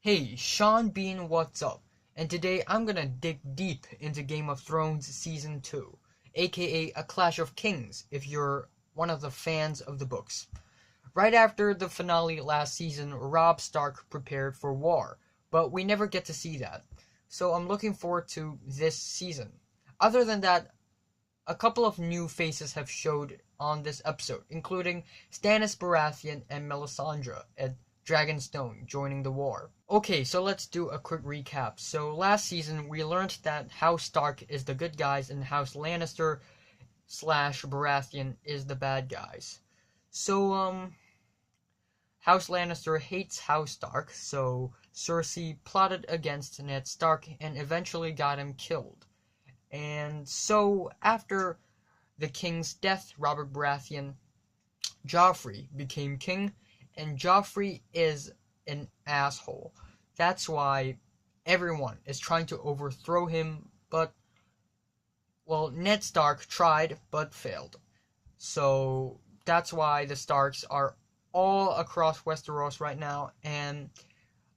Hey, Sean Bean, what's up? And today I'm gonna dig deep into Game of Thrones Season 2, aka A Clash of Kings, if you're one of the fans of the books. Right after the finale last season, Robb Stark prepared for war, but we never get to see that. So I'm looking forward to this season. Other than that, a couple of new faces have showed on this episode, including Stannis Baratheon and Melisandre at Dragonstone joining the war. Okay, so let's do a quick recap. So last season we learned that House Stark is the good guys and House Lannister slash Baratheon is the bad guys. So House Lannister hates House Stark, so Cersei plotted against Ned Stark and eventually got him killed. And so after the king's death, Robert Baratheon, Joffrey became king, and Joffrey is an asshole. That's why everyone is trying to overthrow him, but, well, Ned Stark tried but failed. So that's why the Starks are all across Westeros right now, and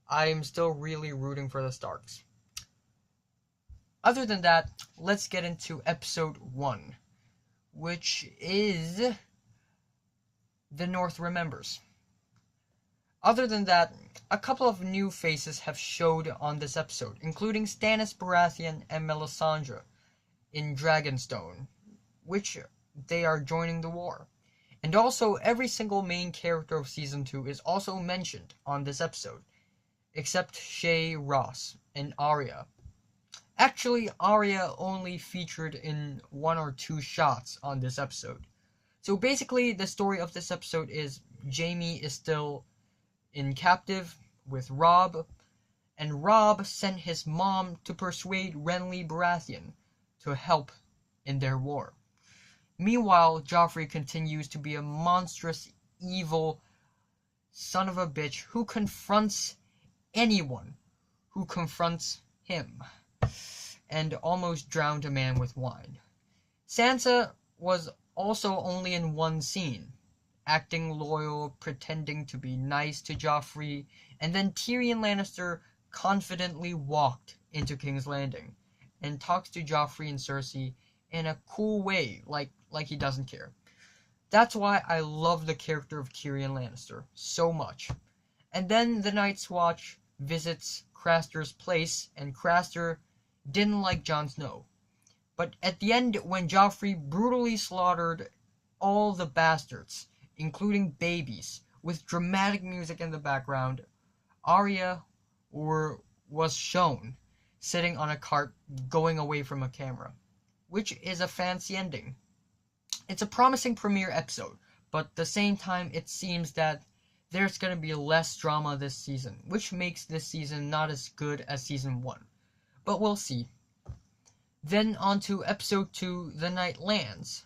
I'm still really rooting for the Starks. Other than that, let's get into episode 1, which is The North Remembers. Other than that, a couple of new faces have showed on this episode, including Stannis Baratheon and Melisandre in Dragonstone, which they are joining the war. And also, every single main character of Season 2 is also mentioned on this episode, except Shay Ross and Arya. Actually, Arya only featured in 1 or 2 shots on this episode. So basically, the story of this episode is Jaime is still in captive with Robb, and Robb sent his mom to persuade Renly Baratheon to help in their war. Meanwhile, Joffrey continues to be a monstrous, evil son of a bitch who confronts anyone who confronts him, and almost drowned a man with wine. Sansa was also only in 1 scene, acting loyal, pretending to be nice to Joffrey, and then Tyrion Lannister confidently walked into King's Landing and talks to Joffrey and Cersei in a cool way, like he doesn't care. That's why I love the character of Tyrion Lannister so much. And then the Night's Watch visits Craster's place, and Craster didn't like Jon Snow. But at the end, when Joffrey brutally slaughtered all the bastards, including babies, with dramatic music in the background, Arya was shown sitting on a cart going away from a camera, which is a fancy ending. It's a promising premiere episode, but at the same time it seems that there's going to be less drama this season, which makes this season not as good as season 1. But we'll see. Then on to episode 2, The Night Lands.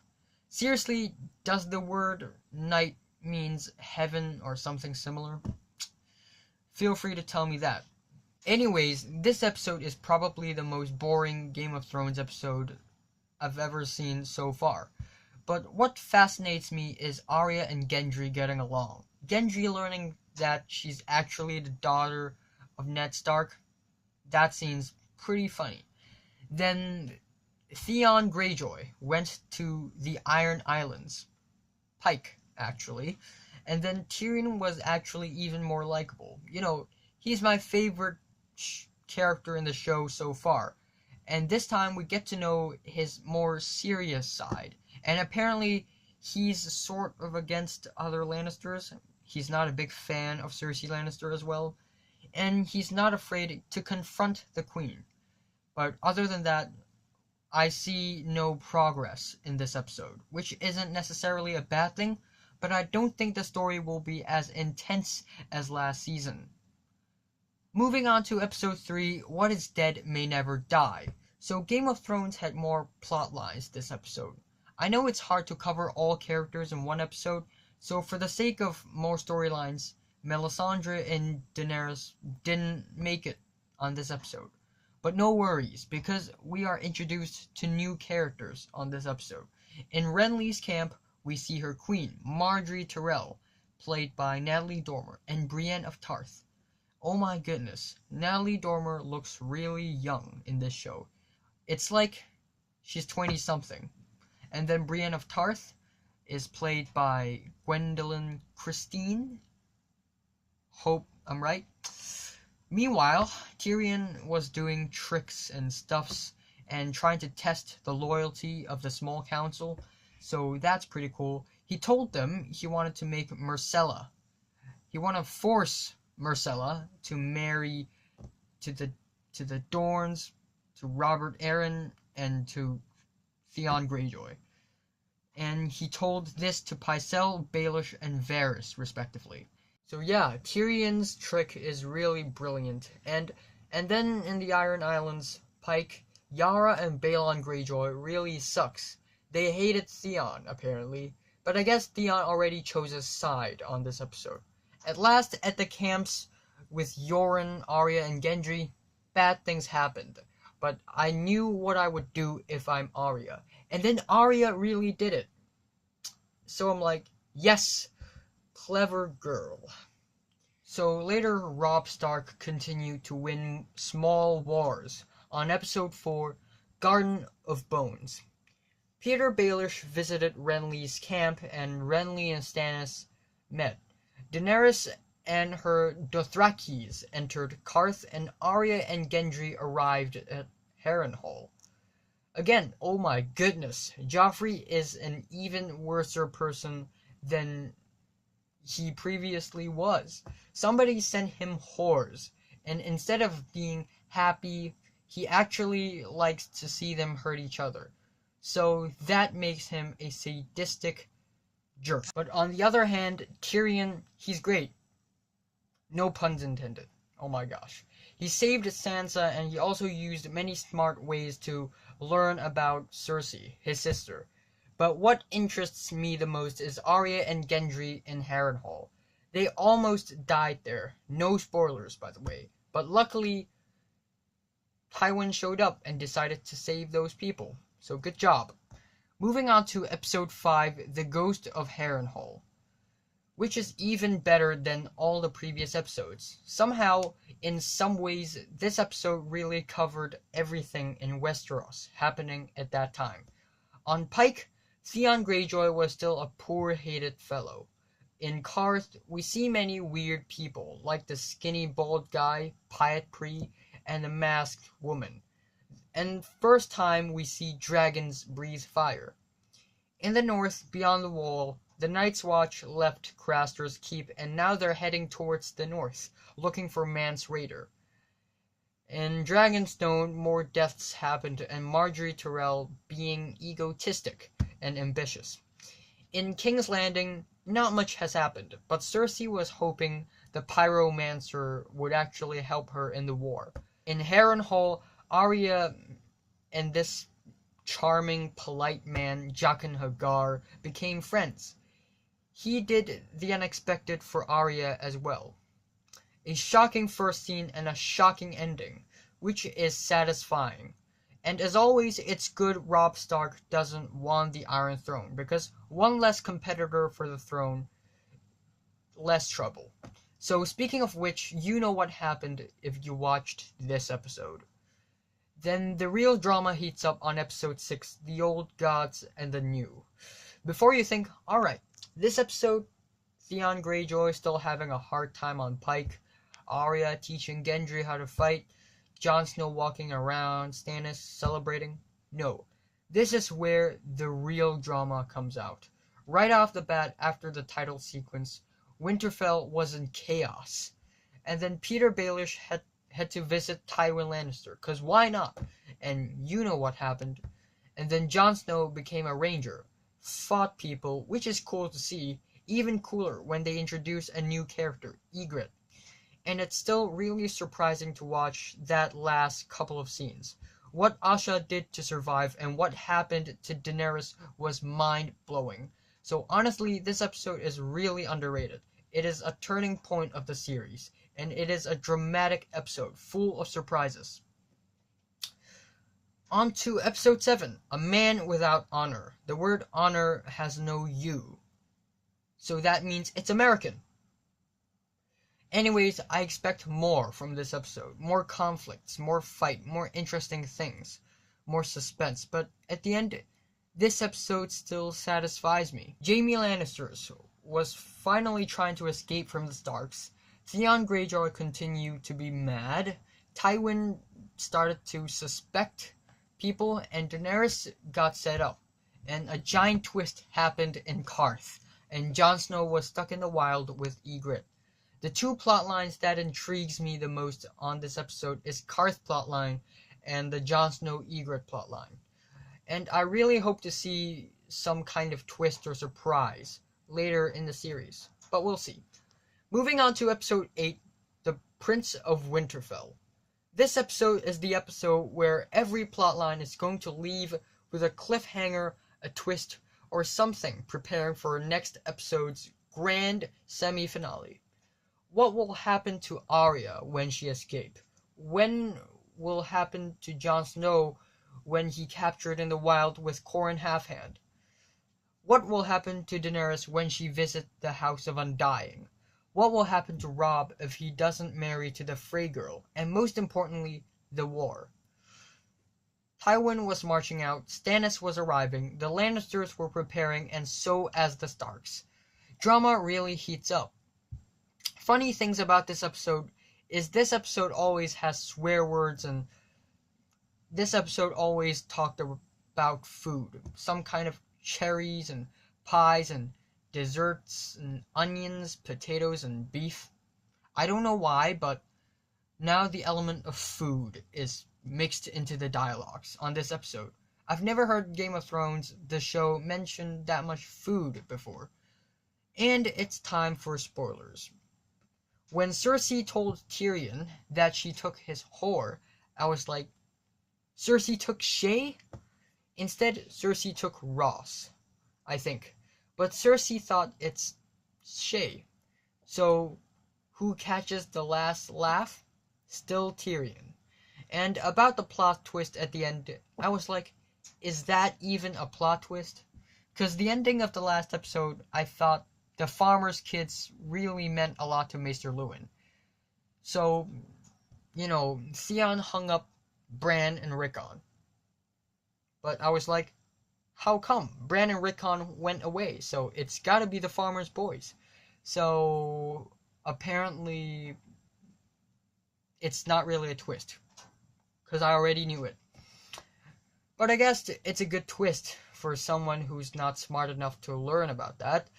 Seriously, does the word night means heaven or something similar? Feel free to tell me that. Anyways, this episode is probably the most boring Game of Thrones episode I've ever seen so far. But what fascinates me is Arya and Gendry getting along. Gendry learning that she's actually the daughter of Ned Stark. That seems pretty funny. Then Theon Greyjoy went to the Iron Islands. Pike, actually. And then Tyrion was actually even more likable. You know, he's my favorite character in the show so far. And this time we get to know his more serious side. And apparently he's sort of against other Lannisters. He's not a big fan of Cersei Lannister as well. And he's not afraid to confront the Queen. But other than that, I see no progress in this episode, which isn't necessarily a bad thing, but I don't think the story will be as intense as last season. Moving on to episode 3, What is Dead May Never Die. So Game of Thrones had more plot lines this episode. I know it's hard to cover all characters in one episode, so for the sake of more storylines, Melisandre and Daenerys didn't make it on this episode. But no worries, because we are introduced to new characters on this episode. In Renly's camp, we see her queen, Margaery Tyrell, played by Natalie Dormer, and Brienne of Tarth. Oh my goodness, Natalie Dormer looks really young in this show. It's like she's 20-something. And then Brienne of Tarth is played by Gwendolyn Christine. Hope I'm right. Meanwhile, Tyrion was doing tricks and stuffs and trying to test the loyalty of the small council, so that's pretty cool. He told them he wanted to make Myrcella. He wanted to force Myrcella to marry to the Dorns, to Robert Arryn, and to Theon Greyjoy. And he told this to Pycelle, Baelish, and Varys, respectively. So yeah, Tyrion's trick is really brilliant. And then in the Iron Islands, Pike, Yara, and Balon Greyjoy really sucks. They hated Theon, apparently, but I guess Theon already chose his side on this episode. At last, at the camps with Yoren, Arya, and Gendry, bad things happened. But I knew what I would do if I'm Arya. And then Arya really did it. So I'm like, yes, clever girl. So later, Robb Stark continued to win small wars on episode 4, Garden of Bones. Peter Baelish visited Renly's camp, and Renly and Stannis met. Daenerys and her Dothrakis entered Qarth, and Arya and Gendry arrived at Harrenhal. Again, oh my goodness, Joffrey is an even worser person than he previously was. Somebody sent him whores, and instead of being happy, he actually likes to see them hurt each other. So that makes him a sadistic jerk. But on the other hand, Tyrion, he's great. No puns intended. Oh my gosh. He saved Sansa, and he also used many smart ways to learn about Cersei, his sister. But what interests me the most is Arya and Gendry in Harrenhal. They almost died there. No spoilers, by the way. But luckily, Tywin showed up and decided to save those people. So good job. Moving on to episode 5, The Ghost of Harrenhal, which is even better than all the previous episodes. Somehow, in some ways, this episode really covered everything in Westeros happening at that time. On Pike, Theon Greyjoy was still a poor, hated fellow. In Qarth, we see many weird people, like the skinny bald guy, Pyat-Pree, and the masked woman. And first time we see dragons breathe fire. In the north, beyond the wall, the Night's Watch left Craster's Keep, and now they're heading towards the north, looking for Mance Rayder. In Dragonstone, more deaths happened, and Margaery Tyrell being egotistic and ambitious. In King's Landing, not much has happened, but Cersei was hoping the Pyromancer would actually help her in the war. In Harrenhal, Arya and this charming, polite man, Jaqen H'ghar, became friends. He did the unexpected for Arya as well. A shocking first scene and a shocking ending, which is satisfying. And as always, it's good Robb Stark doesn't want the Iron Throne, because one less competitor for the throne, less trouble. So speaking of which, you know what happened if you watched this episode. Then the real drama heats up on episode 6, The Old Gods and the New. Before you think, alright, this episode, Theon Greyjoy still having a hard time on Pike, Arya teaching Gendry how to fight, Jon Snow walking around, Stannis celebrating. No, this is where the real drama comes out. Right off the bat, after the title sequence, Winterfell was in chaos. And then Peter Baelish had to visit Tywin Lannister, cause why not? And you know what happened. And then Jon Snow became a ranger, fought people, which is cool to see, even cooler when they introduce a new character, Ygritte. And it's still really surprising to watch that last couple of scenes. What Asha did to survive and what happened to Daenerys was mind-blowing. So honestly, this episode is really underrated. It is a turning point of the series, and it is a dramatic episode full of surprises. On to episode 7, A Man Without Honor. The word honor has no U, so that means it's American. Anyways, I expect more from this episode. More conflicts, more fight, more interesting things, more suspense. But at the end, this episode still satisfies me. Jaime Lannister was finally trying to escape from the Starks. Theon Greyjoy continued to be mad. Tywin started to suspect people, and Daenerys got set up. And a giant twist happened in Qarth, and Jon Snow was stuck in the wild with Ygritte. The two plotlines that intrigues me the most on this episode is Qarth plotline and the Jon Snow Ygritte plotline. And I really hope to see some kind of twist or surprise later in the series, but we'll see. Moving on to episode 8, The Prince of Winterfell. This episode is the episode where every plotline is going to leave with a cliffhanger, a twist, or something preparing for next episode's grand semi-finale. What will happen to Arya when she escapes? When will happen to Jon Snow when he captured in the wild with Qhorin Halfhand? What will happen to Daenerys when she visits the House of Undying? What will happen to Robb if he doesn't marry to the Frey girl? And most importantly, the war. Tywin was marching out, Stannis was arriving, the Lannisters were preparing, and so as the Starks. Drama really heats up. Funny things about this episode is this episode always has swear words, and this episode always talked about food. Some kind of cherries and pies and desserts and onions, potatoes and beef. I don't know why, but now the element of food is mixed into the dialogues on this episode. I've never heard Game of Thrones, the show, mention that much food before. And it's time for spoilers. When Cersei told Tyrion that she took his whore, I was like, Cersei took Shay? Instead, Cersei took Ross, I think. But Cersei thought it's Shay. So, who catches the last laugh? Still Tyrion. And about the plot twist at the end, I was like, is that even a plot twist? Because the ending of the last episode, I thought the farmer's kids really meant a lot to Maester Luwin. So, Theon hung up Bran and Rickon. But I was like, how come? Bran and Rickon went away, so it's gotta be the farmer's boys. So, apparently, it's not really a twist. Because I already knew it. But I guess it's a good twist for someone who's not smart enough to learn about that.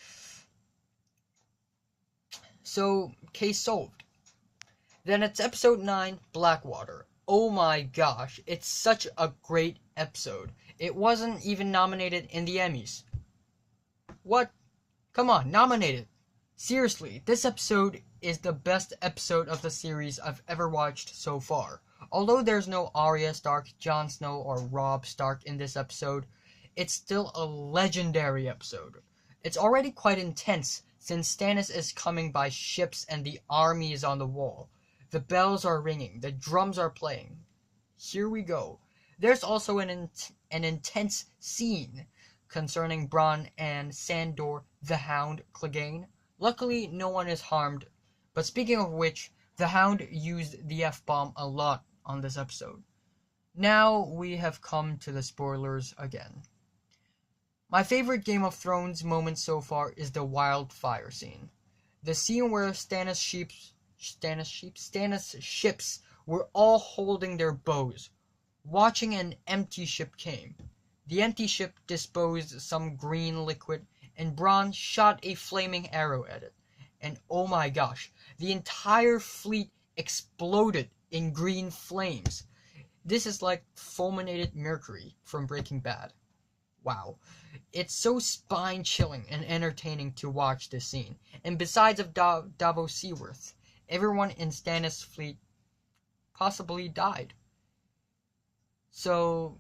So, case solved. Then it's episode 9, Blackwater. Oh my gosh, it's such a great episode. It wasn't even nominated in the Emmys. What? Come on, nominated. Seriously, this episode is the best episode of the series I've ever watched so far. Although there's no Arya Stark, Jon Snow, or Robb Stark in this episode, it's still a legendary episode. It's already quite intense since Stannis is coming by ships and the army is on the wall. The bells are ringing, the drums are playing. Here we go. There's also an intense scene concerning Bronn and Sandor the Hound Clegane. Luckily, no one is harmed, but speaking of which, the Hound used the F-bomb a lot on this episode. Now we have come to the spoilers again. My favorite Game of Thrones moment so far is the wildfire scene. The scene where Stannis' ships were all holding their bows, watching an empty ship came. The empty ship disposed some green liquid, and Bronn shot a flaming arrow at it. And oh my gosh, the entire fleet exploded in green flames. This is like fulminated mercury from Breaking Bad. Wow. It's so spine-chilling and entertaining to watch this scene. And besides of Davos Seaworth, everyone in Stannis' fleet possibly died. So,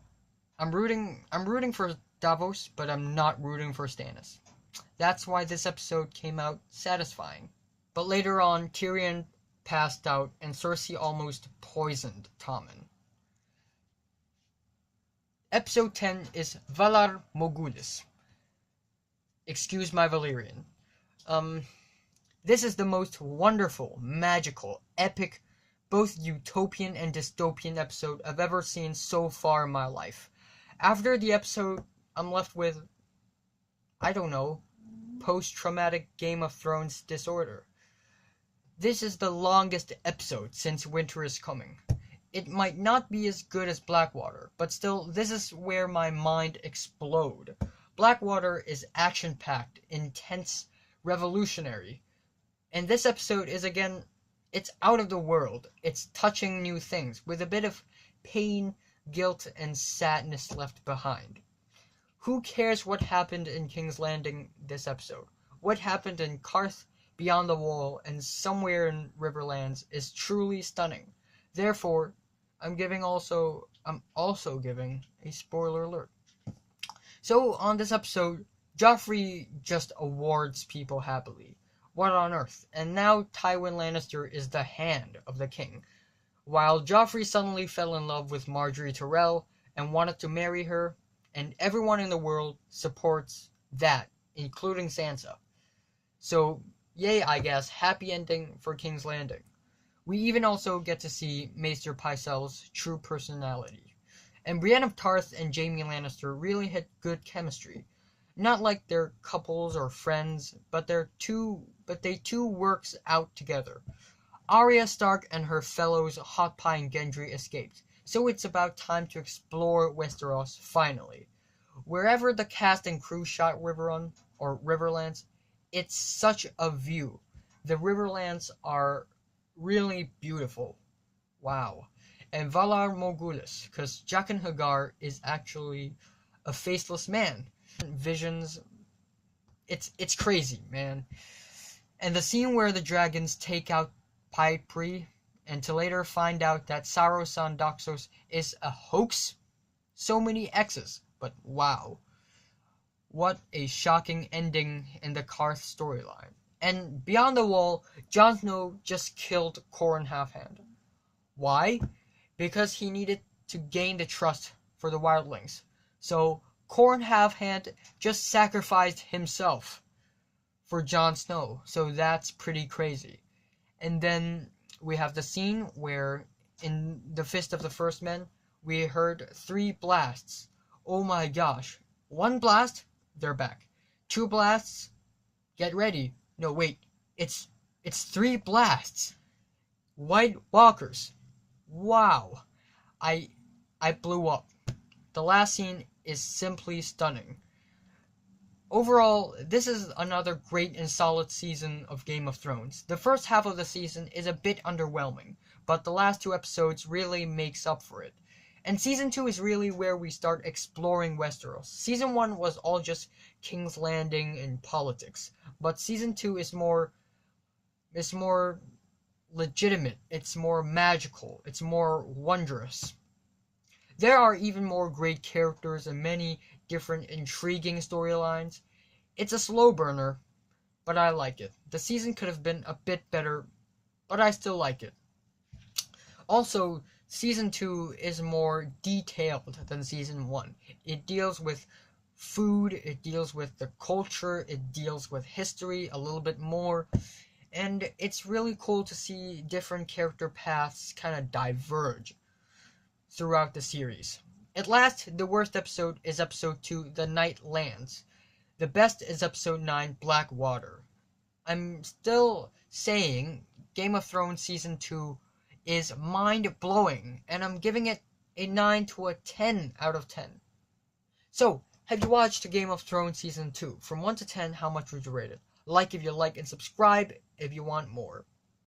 I'm rooting for Davos, but I'm not rooting for Stannis. That's why this episode came out satisfying. But later on, Tyrion passed out and Cersei almost poisoned Tommen. Episode 10 is Valar Morghulis. Excuse my Valyrian. This is the most wonderful, magical, epic, both utopian and dystopian episode I've ever seen so far in my life. After the episode, I'm left with, I don't know, post-traumatic Game of Thrones disorder. This is the longest episode since Winter is Coming. It might not be as good as Blackwater, but still, this is where my mind explode. Blackwater is action-packed, intense, revolutionary. And this episode is, again, it's out of the world. It's touching new things, with a bit of pain, guilt, and sadness left behind. Who cares what happened in King's Landing this episode? What happened in Karth, Beyond the Wall, and somewhere in Riverlands is truly stunning. Therefore, I'm also giving a spoiler alert. So, on this episode, Joffrey just awards people happily. What on earth? And now Tywin Lannister is the hand of the king. While Joffrey suddenly fell in love with Marjorie Tyrell and wanted to marry her, and everyone in the world supports that, including Sansa. So, yay, I guess, happy ending for King's Landing. We even also get to see Maester Pycelle's true personality. And Brienne of Tarth and Jaime Lannister really had good chemistry. Not like they're couples or friends, but they too works out together. Arya Stark and her fellows Hot Pie and Gendry escaped, so it's about time to explore Westeros finally. Wherever the cast and crew shot Riverrun, or Riverlands, it's such a view. The Riverlands are really beautiful. Wow. And Valar Morghulis, because Jaqen H'ghar is actually a faceless man. Visions, it's crazy, man. And the scene where the dragons take out Pypri, and to later find out that Saros-san Doxos is a hoax. So many X's, but wow. What a shocking ending in the Karth storyline. And Beyond the Wall, Jon Snow just killed Qhorin Halfhand. Why? Because he needed to gain the trust for the wildlings. So Qhorin Halfhand just sacrificed himself for Jon Snow. So that's pretty crazy. And then we have the scene where in the Fist of the First Men, we heard 3 blasts. Oh my gosh. 1 blast, they're back. 2 blasts, get ready. No, wait, it's 3 blasts. White Walkers. Wow. I blew up. The last scene is simply stunning. Overall, this is another great and solid season of Game of Thrones. The first half of the season is a bit underwhelming, but the last 2 episodes really makes up for it. And Season 2 is really where we start exploring Westeros. Season 1 was all just King's Landing and politics, but Season 2 is more legitimate, it's more magical, it's more wondrous. There are even more great characters and many different intriguing storylines. It's a slow burner, but I like it. The season could have been a bit better, but I still like it. Also, Season 2 is more detailed than Season 1. It deals with food, it deals with the culture, it deals with history a little bit more, and it's really cool to see different character paths kind of diverge throughout the series. At last, the worst episode is Episode 2, The Night Lands. The best is Episode 9, Blackwater. I'm still saying Game of Thrones Season 2 is mind-blowing, and I'm giving it a 9 to a 10 out of 10. So, have you watched Game of Thrones Season 2? From 1 to 10, how much would you rate it? Like if you like, and subscribe if you want more.